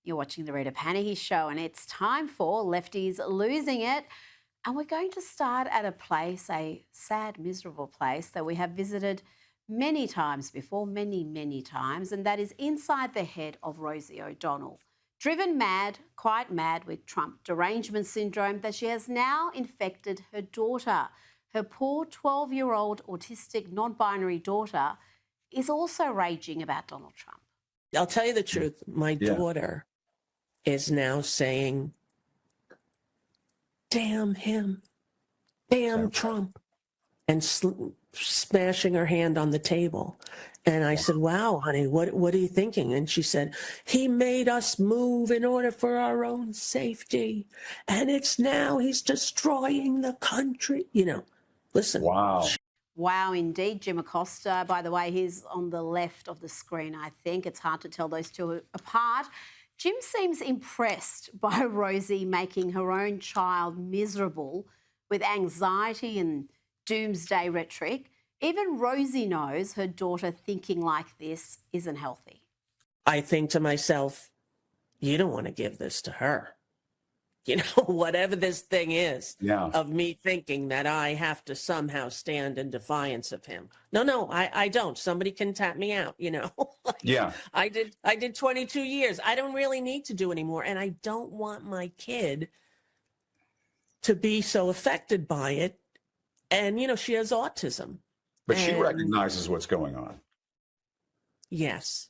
You're watching the Rita Panahi show, and it's time for Lefties Losing It. And we're going to start at a place, a sad, miserable place that we have visited many times before, many times, and that is inside the head of Rosie O'Donnell. Driven mad, quite mad with Trump derangement syndrome, that she has now infected her daughter. Her poor 12-year-old autistic non-binary daughter is also raging about Donald Trump. I'll tell you the truth. My daughter is now saying, damn him, damn Trump, and smashing her hand on the table. And I said, wow, honey, what are you thinking? And she said, he made us move in order for our own safety. And it's now he's destroying the country. You know, listen. Wow. Wow, indeed. Jim Acosta, by the way, he's on the left of the screen, I think. It's hard to tell those two apart. Jim seems impressed by Rosie making her own child miserable with anxiety and doomsday rhetoric. Even Rosie knows her daughter thinking like this isn't healthy. I think to myself, you don't want to give this to her. You know, whatever this thing is of me thinking that I have to somehow stand in defiance of him. No, I don't. Somebody can tap me out, you know. I did 22 years. I don't really need to do anymore. And I don't want my kid to be so affected by it. And, you know, she has autism. But she recognizes what's going on. Yes.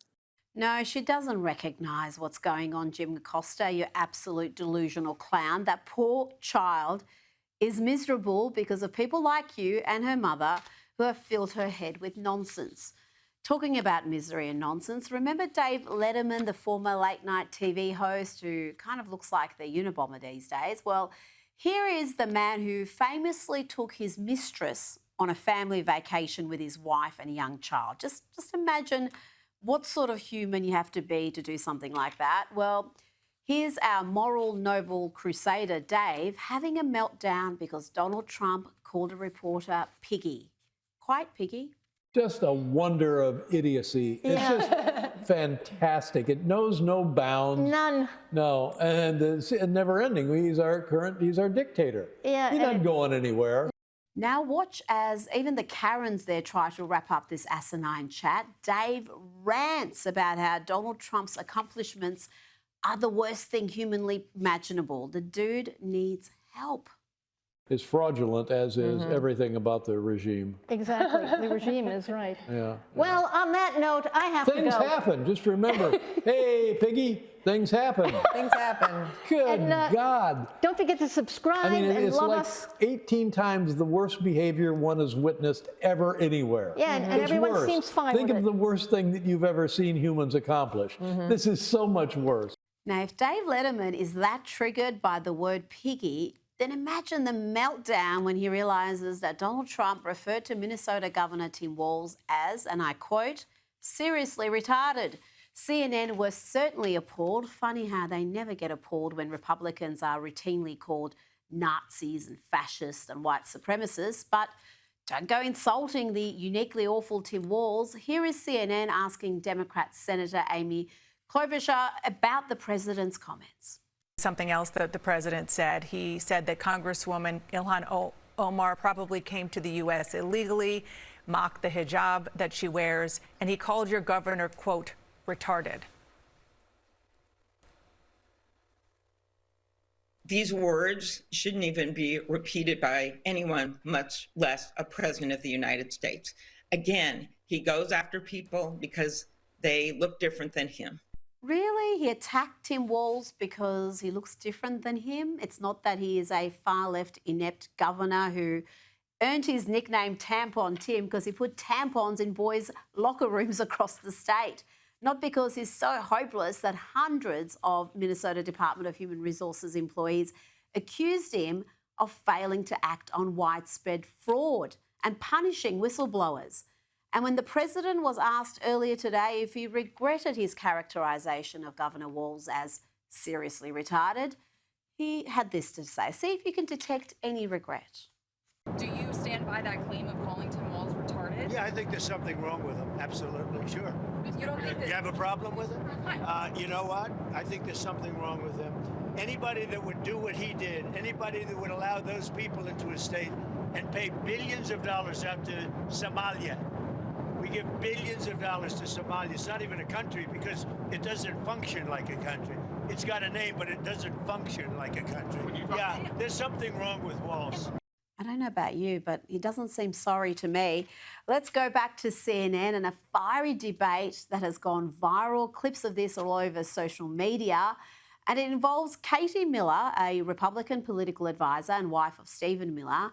No, she doesn't recognise what's going on, Jim Acosta, you absolute delusional clown. That poor child is miserable because of people like you and her mother who have filled her head with nonsense. Talking about misery and nonsense, remember Dave Letterman, the former late-night TV host who kind of looks like the Unabomber these days? Well, here is the man who famously took his mistress on a family vacation with his wife and a young child. Just imagine what sort of human you have to be to do something like that. Well, here's our moral, noble crusader, Dave, having a meltdown because Donald Trump called a reporter piggy. Quite piggy. Just a wonder of idiocy. It's just fantastic. It knows no bounds. None. No, and it's never ending. He's our dictator. Yeah. He's not going anywhere. Now watch as even the Karens there try to wrap up this asinine chat. Dave rants about how Donald Trump's accomplishments are the worst thing humanly imaginable. The dude needs help. It's fraudulent, as is everything about the regime. Exactly. The regime is right. Yeah. Well, on that note, I have to go. Things happen. Just remember, hey, Piggy, things happen. Things happen. Good God. Don't forget to subscribe and love us. 18 times the worst behavior one has witnessed ever anywhere. Yeah, and everyone seems fine Think with of it. the worst thing that you've ever seen humans accomplish. This is so much worse. Now, if Dave Letterman is that triggered by the word piggy, then imagine the meltdown when he realises that Donald Trump referred to Minnesota Governor Tim Walz as, and I quote, seriously retarded. CNN were certainly appalled. Funny how they never get appalled when Republicans are routinely called Nazis and fascists and white supremacists. But don't go insulting the uniquely awful Tim Walz. Here is CNN asking Democrat Senator Amy Klobuchar about the president's comments. Something else that the president said. He said that Congresswoman Ilhan Omar probably came to the U.S. illegally, mocked the hijab that she wears, and he called your governor, quote, retarded. These words shouldn't even be repeated by anyone, much less a president of the United States. Again, he goes after people because they look different than him. Really? He attacked Tim Walz because he looks different than him? It's not that he is a far-left inept governor who earned his nickname Tampon Tim because he put tampons in boys' locker rooms across the state. Not because he's so hopeless that hundreds of Minnesota Department of Human Resources employees accused him of failing to act on widespread fraud and punishing whistleblowers. And when the president was asked earlier today if he regretted his characterisation of Governor Walz as seriously retarded, he had this to say. See if you can detect any regret. Do you stand by that claim of calling Tim Walz retarded? Yeah, I think there's something wrong with him. Absolutely, sure. Mr. You don't think You have a problem with it? You know what? I think there's something wrong with him. Anybody that would do what he did, anybody that would allow those people into his state and pay billions of dollars out to Somalia. We give billions of dollars to Somalia. It's not even a country because it doesn't function like a country. It's got a name, but it doesn't function like a country. Yeah, there's something wrong with Walz. I don't know about you, but he doesn't seem sorry to me. Let's go back to CNN and a fiery debate that has gone viral. Clips of this all over social media. And it involves Katie Miller, a Republican political advisor and wife of Stephen Miller,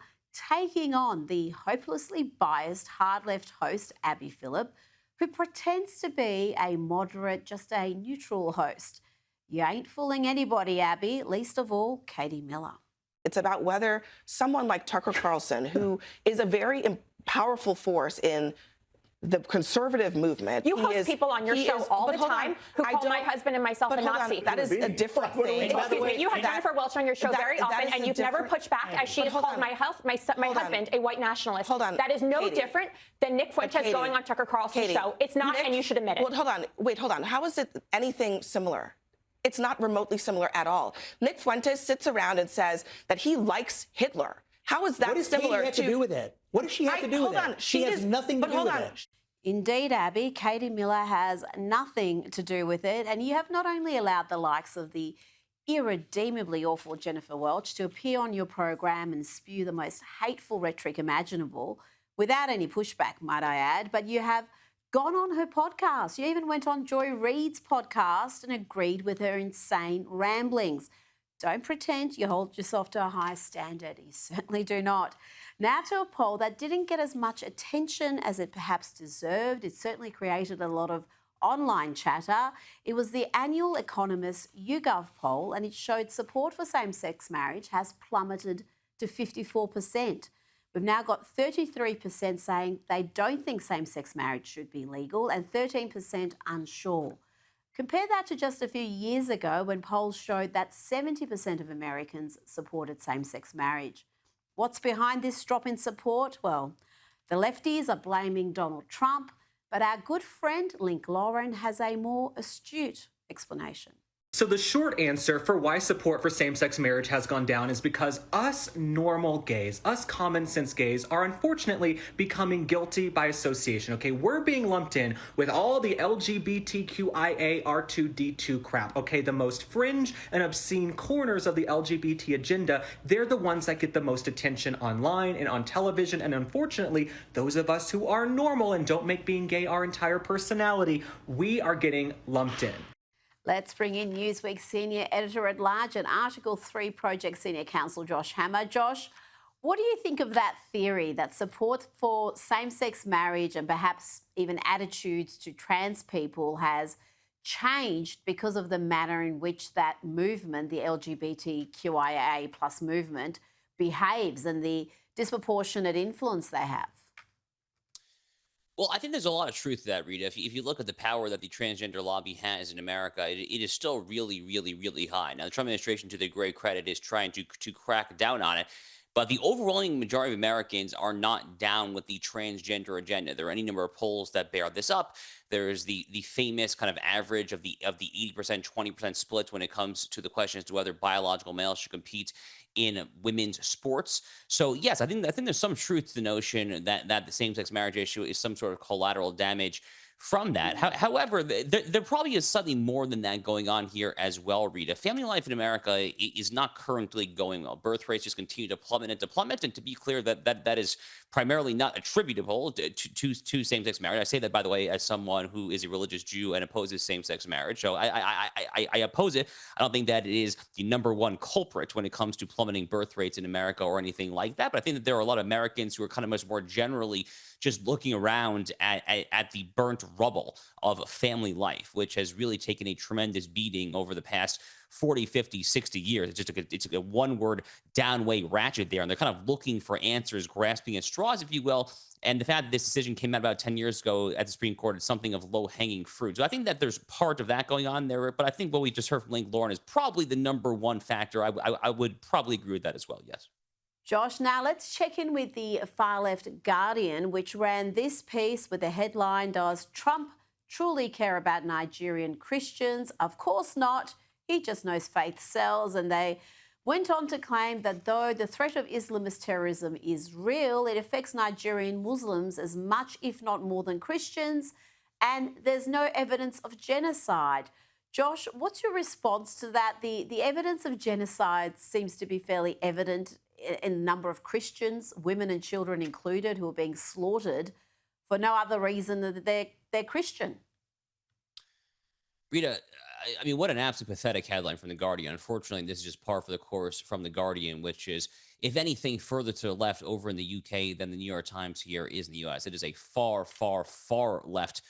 taking on the hopelessly biased hard-left host, Abby Phillip, who pretends to be a moderate, just a neutral host. You ain't fooling anybody, Abby, least of all Katie Miller. It's about whether someone like Tucker Carlson, who is a very powerful force in the conservative movement. You host people on your show all the time who call my husband and myself a Nazi. That is a different thing. Excuse me, you have Jennifer Welch on your show very often, and you've never pushed back as she has called my husband a white nationalist. That is no different than Nick Fuentes going on Tucker Carlson's show. It's not, and you should admit it. Well, hold on. How is it anything similar? It's not remotely similar at all. Nick Fuentes sits around and says that he likes Hitler. How is that similar? What does Katie have to do with it? What does she have to do with it? She has nothing to do with it. Indeed, Abby, Katie Miller has nothing to do with it. And you have not only allowed the likes of the irredeemably awful Jennifer Welch to appear on your program and spew the most hateful rhetoric imaginable, without any pushback, might I add, but you have gone on her podcast. You even went on Joy Reid's podcast and agreed with her insane ramblings. Don't pretend you hold yourself to a high standard. You certainly do not. Now to a poll that didn't get as much attention as it perhaps deserved. It certainly created a lot of online chatter. It was the annual Economist YouGov poll, and it showed support for same-sex marriage has plummeted to 54%. We've now got 33% saying they don't think same-sex marriage should be legal and 13% unsure. Compare that to just a few years ago when polls showed that 70% of Americans supported same-sex marriage. What's behind this drop in support? Well, the lefties are blaming Donald Trump, but our good friend Link Lauren has a more astute explanation. So the short answer for why support for same-sex marriage has gone down is because us normal gays, us common sense gays, are unfortunately becoming guilty by association, okay? We're being lumped in with all the LGBTQIA R2D2 crap, okay? The most fringe and obscene corners of the LGBT agenda, they're the ones that get the most attention online and on television, and unfortunately, those of us who are normal and don't make being gay our entire personality, we are getting lumped in. Let's bring in Newsweek Senior Editor-at-Large and Article 3 Project Senior Counsel Josh Hammer. Josh, what do you think of that theory that support for same-sex marriage and perhaps even attitudes to trans people has changed because of the manner in which that movement, the LGBTQIA plus movement, behaves and the disproportionate influence they have? Well, I think there's a lot of truth to that, Rita. If you look at the power that the transgender lobby has in America, it is still really, really, really high. Now, the Trump administration, to their great credit, is trying to crack down on it. But the overwhelming majority of Americans are not down with the transgender agenda. There are any number of polls that bear this up. There's the famous kind of average of the 80%, 20% split when it comes to the question as to whether biological males should compete in women's sports. So yes, I think there's some truth to the notion that the same-sex marriage issue is some sort of collateral damage from that. However, there probably is slightly more than that going on here as well, Rita. Family life in America is not currently going well. Birth rates just continue to plummet and to plummet. And to be clear, that is primarily not attributable to same-sex marriage. I say that, by the way, as someone who is a religious Jew and opposes same-sex marriage. So I oppose it. I don't think that it is the number one culprit when it comes to plummeting birth rates in America or anything like that. But I think that there are a lot of Americans who are kind of much more generally just looking around at the burnt rubble of family life, which has really taken a tremendous beating over the past 40, 50, 60 years. It's a one-word downway ratchet there, and they're kind of looking for answers, grasping at straws, if you will. And the fact that this decision came out about 10 years ago at the Supreme Court is something of low-hanging fruit. So I think that there's part of that going on there, but I think what we just heard from Link Lauren is probably the number one factor. I would probably agree with that as well, yes. Josh, now let's check in with the far-left Guardian, which ran this piece with the headline, "Does Trump truly care about Nigerian Christians? Of course not. He just knows faith sells. And they went on to claim that though the threat of Islamist terrorism is real, it affects Nigerian Muslims as much, if not more, than Christians, and there's no evidence of genocide. Josh, what's your response to that? The evidence of genocide seems to be fairly evident in a number of Christians, women and children included, who are being slaughtered for no other reason than that they're Christian. Rita, I mean, what an absolutely pathetic headline from The Guardian. Unfortunately, this is just par for the course from The Guardian, which is, if anything, further to the left over in the UK than the New York Times here is in the US. It is a far, far, far left,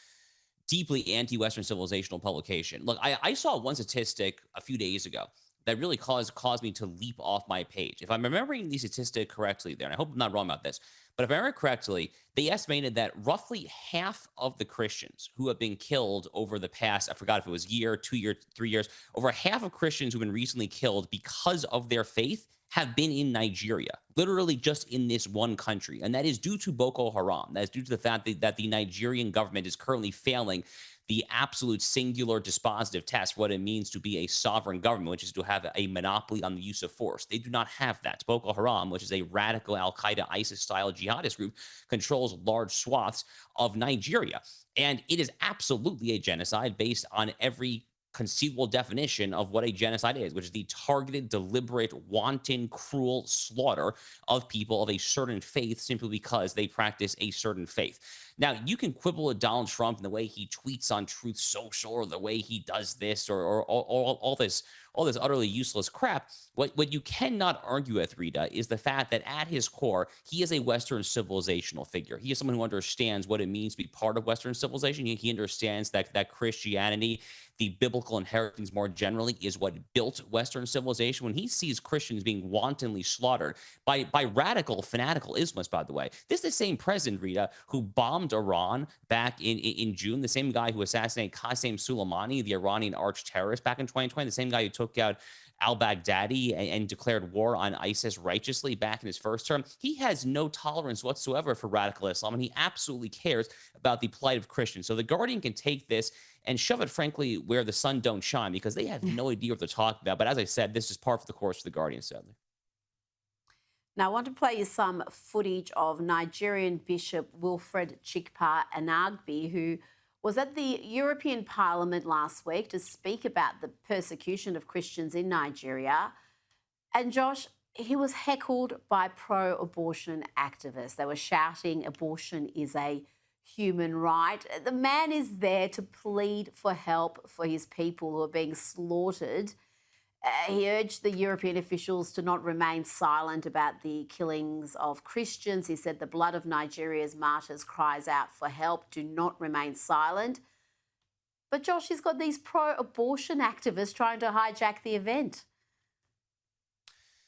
deeply anti-Western civilizational publication. Look, I saw one statistic a few days ago that really caused me to leap off my page. If I'm remembering the statistic correctly there, and I hope I'm not wrong about this, but if I remember correctly, they estimated that roughly half of the Christians who have been killed over the past, I forgot if it was year, 2 years, 3 years, over half of Christians who've been recently killed because of their faith have been in Nigeria, literally just in this one country. And that is due to Boko Haram. That is due to the fact that the Nigerian government is currently failing the absolute singular dispositive test, what it means to be a sovereign government, which is to have a monopoly on the use of force. They do not have that. Boko Haram, which is a radical Al-Qaeda, ISIS-style jihadist group, controls large swaths of Nigeria. And it is absolutely a genocide based on every conceivable definition of what a genocide is, which is the targeted, deliberate, wanton, cruel slaughter of people of a certain faith simply because they practice a certain faith. Now, you can quibble with Donald Trump and the way he tweets on Truth Social, or the way he does this, or all this utterly useless crap. What you cannot argue with, Rita, is the fact that at his core, he is a Western civilizational figure. He is someone who understands what it means to be part of Western civilization. He understands that Christianity, the biblical inheritance more generally, is what built Western civilization. When he sees Christians being wantonly slaughtered by radical, fanatical Islamists, by the way, this is the same president, Rita, who bombed Iran back in June, the same guy who assassinated Qasem Soleimani, the Iranian arch-terrorist, back in 2020, the same guy who took out al-Baghdadi and declared war on ISIS righteously back in his first term. He has no tolerance whatsoever for radical Islam, and he absolutely cares about the plight of Christians. So The Guardian can take this and shove it, frankly, where the sun don't shine, because they have no idea what they're talking about. But as I said, this is par for the course for The Guardian, sadly. Now, I want to play you some footage of Nigerian Bishop Wilfred Chikpa Anagbi, who was at the European Parliament last week to speak about the persecution of Christians in Nigeria. And Josh, he was heckled by pro-abortion activists. They were shouting, abortion is a human right. The man is there to plead for help for his people who are being slaughtered. He urged the European officials to not remain silent about the killings of Christians. He said the blood of Nigeria's martyrs cries out for help. Do not remain silent. But Josh, he's got these pro-abortion activists trying to hijack the event.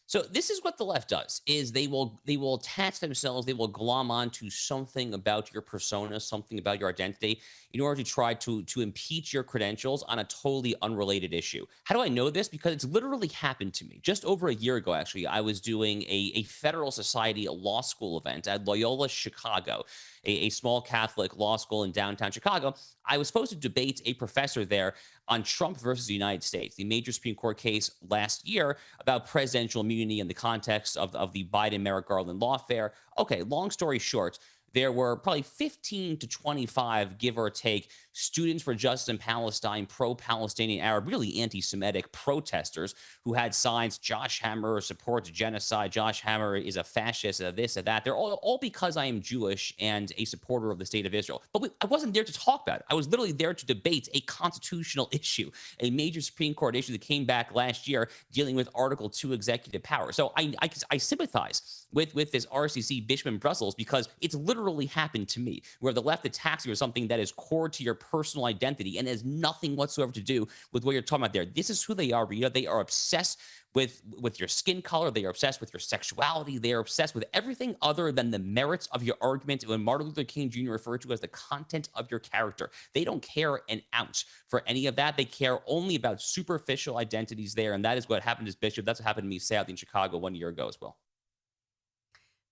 So this is what the left does, is they will attach themselves, they will glom onto something about your persona, something about your identity, in order to try to impeach your credentials on a totally unrelated issue. How do I know this? Because it's literally happened to me. Just over a year ago, actually, I was doing a Federal Society law school event at Loyola Chicago, a small Catholic law school in downtown Chicago. I was supposed to debate a professor there on Trump versus the United States, the major Supreme Court case last year about presidential immunity in the context of the Biden-Merrick Garland lawfare. Okay, long story short, there were probably 15 to 25, give or take, students for justice in Palestine, pro-Palestinian Arab, really anti-Semitic protesters who had signs, Josh Hammer supports genocide, Josh Hammer is a fascist, this, that. They're all because I am Jewish and a supporter of the state of Israel. But I wasn't there to talk about it. I was literally there to debate a constitutional issue, a major Supreme Court issue that came back last year dealing with Article 2 executive power. So I sympathize with this RCC bishop in Brussels, because it's literally happened to me, where the left attacks you with something that is core to your personal identity and has nothing whatsoever to do with what you're talking about there. This is who they are, Rita. They are obsessed with your skin color. They are obsessed with your sexuality. They are obsessed with everything other than the merits of your argument, when Martin Luther King Jr. referred to as the content of your character. They don't care an ounce for any of that. They care only about superficial identities there, and that is what happened to this bishop. That's what happened to me, sadly, in Chicago 1 year ago as well.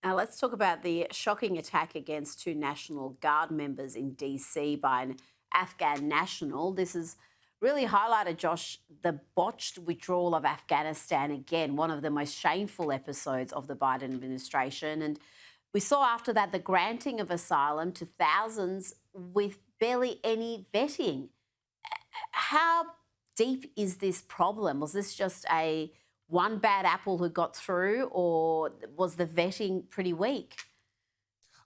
Now, let's talk about the shocking attack against 2 National Guard members in DC by an Afghan national. This has really highlighted, Josh, the botched withdrawal of Afghanistan again, one of the most shameful episodes of the Biden administration. And we saw after that the granting of asylum to thousands with barely any vetting. How deep is this problem? Was this just a one bad apple who got through, or was the vetting pretty weak?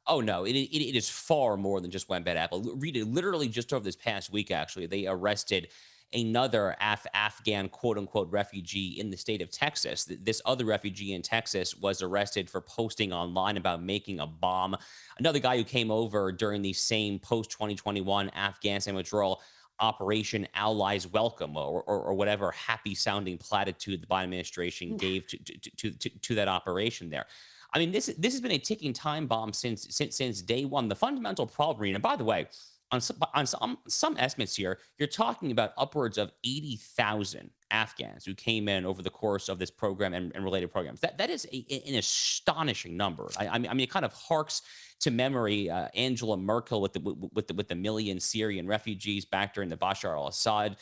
Oh, no, it is far more than just one bad apple. Rita, literally just over this past week, actually, they arrested another Afghan quote-unquote refugee in the state of Texas. This other refugee in Texas was arrested for posting online about making a bomb. Another guy who came over during the same post-2021 Afghanistan withdrawal Operation Allies Welcome, or whatever happy-sounding platitude the Biden administration gave to that operation there. I mean, this has been a ticking time bomb since day one. The fundamental problem, and by the way, on some estimates here, you're talking about upwards of 80,000 Afghans who came in over the course of this program and related programs. That is an astonishing number. I mean, it kind of harks to memory Angela Merkel with the million Syrian refugees back during the Bashar al-Assad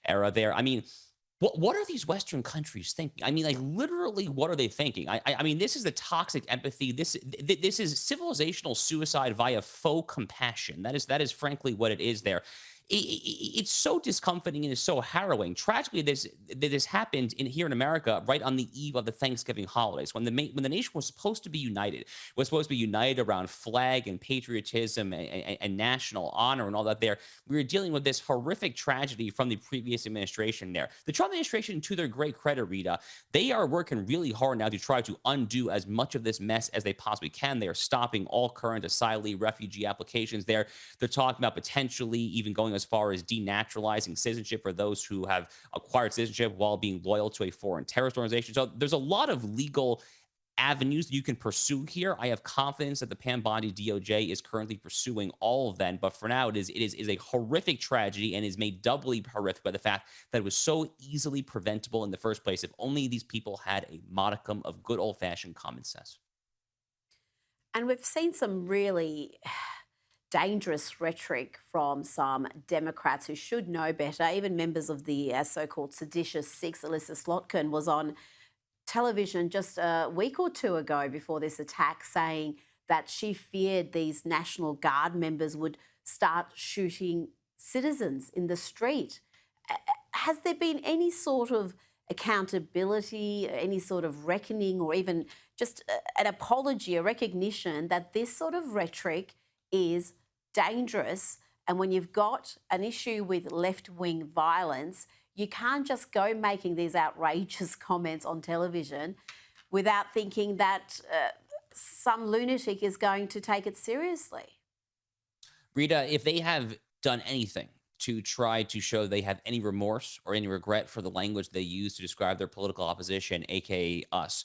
era. There, I mean. What are these Western countries thinking? I mean, like, literally, what are they thinking? I mean, this is the toxic empathy. This is civilizational suicide via faux compassion. That is frankly what it is there. It's so discomforting and it's so harrowing. Tragically, this happened here in America right on the eve of the Thanksgiving holidays, when the nation was supposed to be united. Was supposed to be united around flag and patriotism and national honor and all that there. We were dealing with this horrific tragedy from the previous administration there. The Trump administration, to their great credit, Rita, they are working really hard now to try to undo as much of this mess as they possibly can. They are stopping all current asylee refugee applications there. They're talking about potentially even going as far as denaturalizing citizenship for those who have acquired citizenship while being loyal to a foreign terrorist organization. So there's a lot of legal avenues that you can pursue here. I have confidence that the Pam Bondi DOJ is currently pursuing all of them, but for now it is a horrific tragedy and is made doubly horrific by the fact that it was so easily preventable in the first place if only these people had a modicum of good old-fashioned common sense. And we've seen some really dangerous rhetoric from some Democrats who should know better. Even members of the so-called seditious six, Alyssa Slotkin, was on television just a week or two ago before this attack saying that she feared these National Guard members would start shooting citizens in the street. Has there been any sort of accountability, any sort of reckoning, or even just an apology, a recognition that this sort of rhetoric is dangerous? And when you've got an issue with left-wing violence, you can't just go making these outrageous comments on television without thinking that some lunatic is going to take it seriously. Rita, if they have done anything to try to show they have any remorse or any regret for the language they use to describe their political opposition, aka us,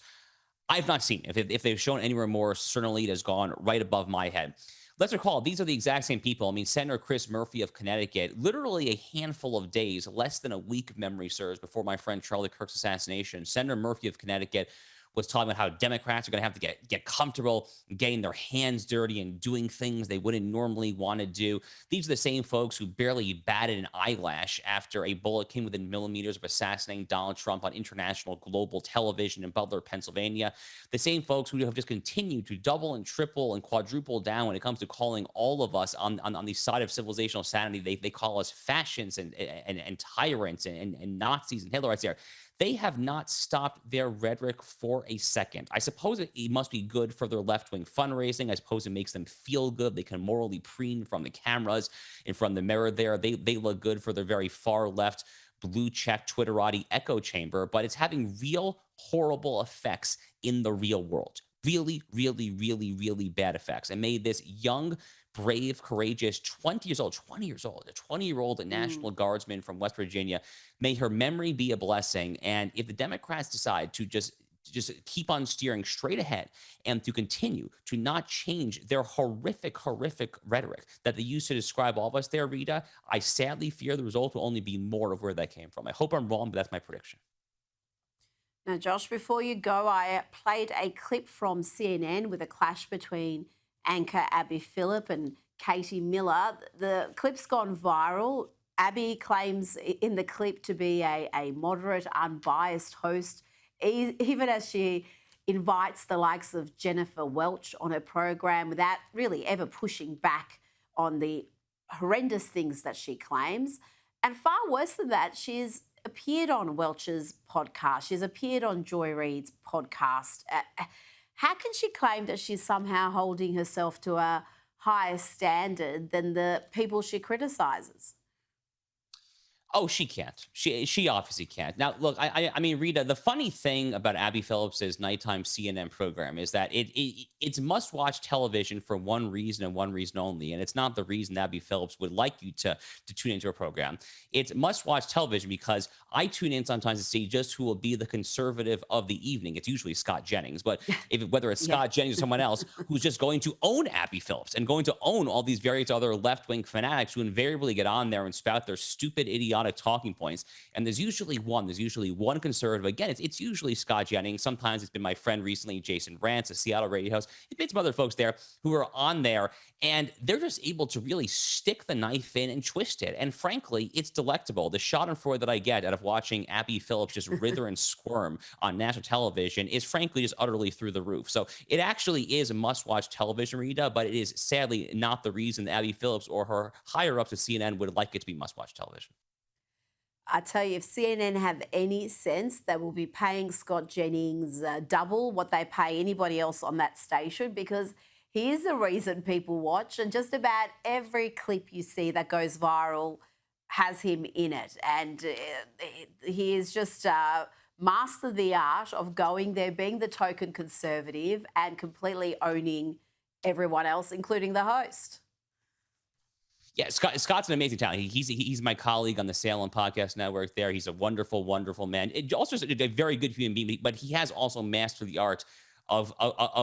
I've not seen it. If they've shown any remorse, certainly it has gone right above my head. Let's recall, these are the exact same people. I mean, Senator Chris Murphy of Connecticut, literally a handful of days, less than a week, if memory serves, before my friend Charlie Kirk's assassination, Senator Murphy of Connecticut was talking about how Democrats are going to have to get comfortable getting their hands dirty and doing things they wouldn't normally want to do. These are the same folks who barely batted an eyelash after a bullet came within millimeters of assassinating Donald Trump on international global television in Butler, Pennsylvania. The same folks who have just continued to double and triple and quadruple down when it comes to calling all of us on the side of civilizational sanity. They call us fascists and tyrants and Nazis and Hitlerites there. They have not stopped their rhetoric for a second. I suppose it must be good for their left-wing fundraising. I suppose it makes them feel good. They can morally preen from the cameras in front of the mirror there. They look good for their very far left blue check Twitterati echo chamber, but it's having real horrible effects in the real world. Really, really, really, really bad effects. And made this young, brave, courageous 20-year-old National Guardsman from West Virginia, may her memory be a blessing. And if the Democrats decide to just keep on steering straight ahead and to continue to not change their horrific rhetoric that they used to describe all of us there, Rita, I sadly fear the result will only be more of where that came from. I hope I'm wrong, but that's my prediction. Now, Josh, before you go, I played a clip from CNN with a clash between anchor Abby Phillip and Katie Miller. The clip's gone viral. Abby claims in the clip to be a moderate, unbiased host, even as she invites the likes of Jennifer Welch on her program without really ever pushing back on the horrendous things that she claims. And far worse than that, she's appeared on Welch's podcast. She's appeared on Joy Reid's podcast. How can she claim that she's somehow holding herself to a higher standard than the people she criticises? Oh, she can't. She obviously can't. Now, look, I mean, Rita, the funny thing about Abby Phillips's nighttime CNN program is that it's must-watch television for one reason and one reason only, and it's not the reason Abby Phillips would like you to tune into her program. It's must-watch television because I tune in sometimes to see just who will be the conservative of the evening. It's usually Scott Jennings, but whether it's Scott Jennings or someone else who's just going to own Abby Phillips and going to own all these various other left-wing fanatics who invariably get on there and spout their stupid, idiotic talking points. And there's usually one conservative. Again, it's usually Scott Jennings. Sometimes it's been my friend recently, Jason Rantz, a Seattle radio host. It's been some other folks there who are on there, and they're just able to really stick the knife in and twist it. And frankly, it's delectable. The schadenfreude that I get out of watching Abby Phillips just writher and squirm on national television is frankly just utterly through the roof. So it actually is a must-watch television, Rita, but it is sadly not the reason that Abby Phillips or her higher-ups at CNN would like it to be must-watch television. I tell you, if CNN have any sense, they will be paying Scott Jennings double what they pay anybody else on that station, because he is the reason people watch, and just about every clip you see that goes viral has him in it. And he is just mastered the art of going there, being the token conservative and completely owning everyone else, including the host. Yeah, Scott's an amazing talent. He's my colleague on the Salem Podcast Network there. He's a wonderful, wonderful man. Also a very good human being, but he has also mastered the art of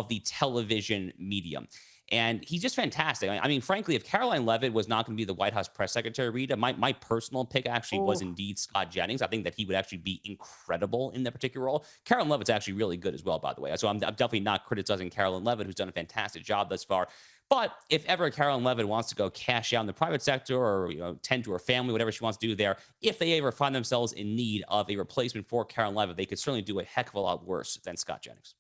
the television medium. And he's just fantastic. I mean, frankly, if Caroline Leavitt was not going to be the White House press secretary, Rita, my personal pick actually was indeed Scott Jennings. I think that he would actually be incredible in that particular role. Caroline Leavitt's actually really good as well, by the way. So I'm definitely not criticizing Caroline Leavitt, who's done a fantastic job thus far. But if ever Caroline Leavitt wants to go cash out in the private sector or tend to her family, whatever she wants to do there, if they ever find themselves in need of a replacement for Caroline Leavitt, they could certainly do a heck of a lot worse than Scott Jennings.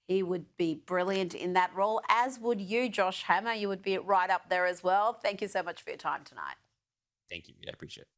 He would be brilliant in that role, as would you, Josh Hammer. You would be right up there as well. Thank you so much for your time tonight. Thank you. I appreciate it.